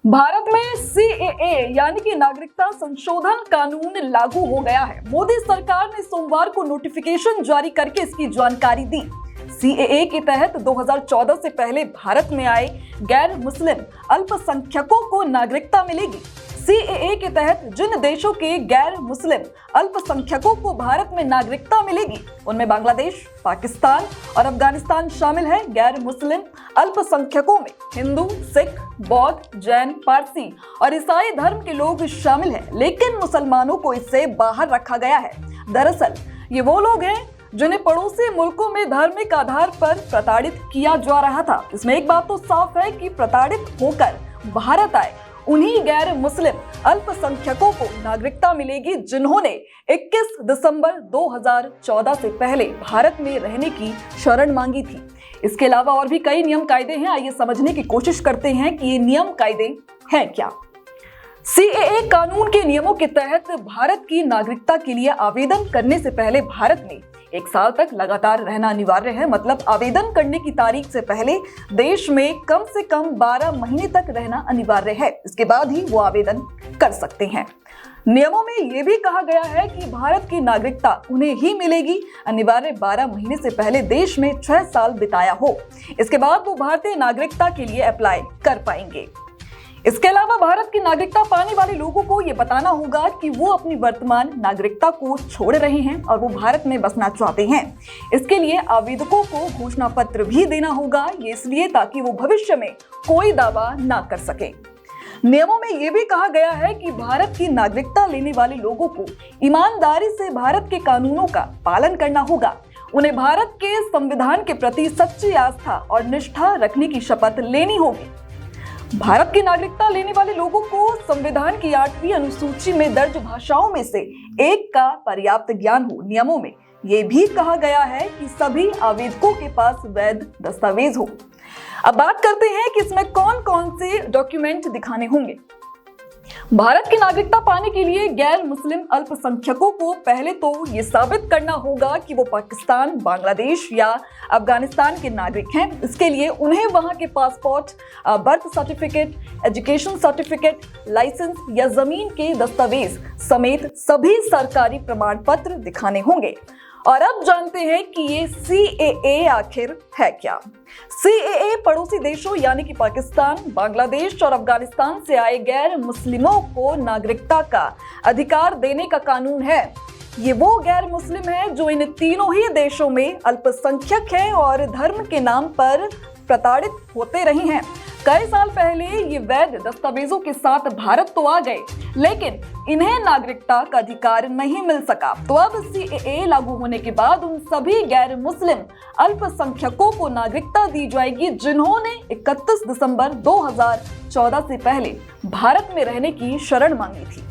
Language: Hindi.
भारत में सीएए यानी कि नागरिकता संशोधन कानून लागू हो गया है। मोदी सरकार ने सोमवार को नोटिफिकेशन जारी करके इसकी जानकारी दी। सीएए के तहत 2014 से पहले भारत में आए गैर मुस्लिम अल्पसंख्यकों को नागरिकता मिलेगी। सीएए के तहत जिन देशों के गैर मुस्लिम अल्पसंख्यकों को भारत में नागरिकता मिलेगी उनमें बांग्लादेश, पाकिस्तान और अफगानिस्तान शामिल है। गैर मुस्लिम अल्पसंख्यकों में हिंदू, सिख, बौद्ध, जैन, पारसी और ईसाई धर्म के लोग शामिल हैं, लेकिन मुसलमानों को इससे बाहर रखा गया है। दरअसल ये वो लोग हैं जिन्हें पड़ोसी मुल्कों में धार्मिक आधार पर प्रताड़ित किया जा रहा था। इसमें एक बात तो साफ है कि प्रताड़ित होकर भारत आए उन्हीं गैर मुस्लिम अल्पसंख्यकों को नागरिकता मिलेगी जिन्होंने 21 दिसंबर 2014 से पहले भारत में रहने की शरण मांगी थी। इसके अलावा और भी कई नियम कायदे हैं। आइए समझने की कोशिश करते हैं कि ये नियम कायदे हैं क्या। सीएए कानून के नियमों के तहत भारत की नागरिकता के लिए आवेदन करने से पहले भारत में 1 साल तक लगातार रहना अनिवार्य है। मतलब आवेदन करने की तारीख से पहले देश में कम से कम 12 महीने तक रहना अनिवार्य है। इसके बाद ही वो आवेदन कर सकते हैं। नियमों में ये भी कहा गया है कि भारत की नागरिकता उन्हें ही मिलेगी अनिवार्य 12 महीने से पहले देश में 6 साल बिताया हो। इसके बाद वो भारतीय नागरिकता के लिए अप्लाई कर पाएंगे। इसके अलावा भारत की नागरिकता पाने वाले लोगों को यह बताना होगा कि वो अपनी वर्तमान नागरिकता को छोड़ रहे हैं और वो भारत में बसना चाहते हैं। इसके लिए आवेदकों को घोषणा पत्र भी देना होगा। ये इसलिए ताकि वो भविष्य में कोई दावा ना कर सके। नियमों में यह भी कहा गया है कि भारत की नागरिकता लेने वाले लोगों को ईमानदारी से भारत के कानूनों का पालन करना होगा। उन्हें भारत के संविधान के प्रति सच्ची आस्था और निष्ठा रखने की शपथ लेनी होगी। भारत की नागरिकता लेने वाले लोगों को संविधान की 8वीं अनुसूची में दर्ज भाषाओं में से एक का पर्याप्त ज्ञान हो। नियमों में यह भी कहा गया है कि सभी आवेदकों के पास वैध दस्तावेज हो। अब बात करते हैं कि इसमें कौन कौन से डॉक्यूमेंट दिखाने होंगे। भारत की नागरिकता पाने के लिए गैर मुस्लिम अल्पसंख्यकों को पहले तो ये साबित करना होगा कि वो पाकिस्तान, बांग्लादेश या अफगानिस्तान के नागरिक हैं। इसके लिए उन्हें वहां के passport, birth certificate, education certificate, licence या जमीन के दस्तावेज समेत सभी सरकारी प्रमाण पत्र दिखाने होंगे। और अब जानते हैं कि ये सीएए आखिर है क्या। सीएए पड़ोसी देशों यानी कि पाकिस्तान, बांग्लादेश और अफगानिस्तान से आए गैर मुस्लिमों को नागरिकता का अधिकार देने का कानून है। ये वो गैर मुस्लिम है जो इन तीनों ही देशों में अल्पसंख्यक हैं और धर्म के नाम पर प्रताड़ित होते रहे हैं। कई साल पहले ये वैध दस्तावेजों के साथ भारत तो आ गए, लेकिन इन्हें नागरिकता का अधिकार नहीं मिल सका। तो अब सीएए लागू होने के बाद उन सभी गैर मुस्लिम अल्पसंख्यकों को नागरिकता दी जाएगी जिन्होंने 31 दिसंबर 2014 से पहले भारत में रहने की शरण मांगी थी।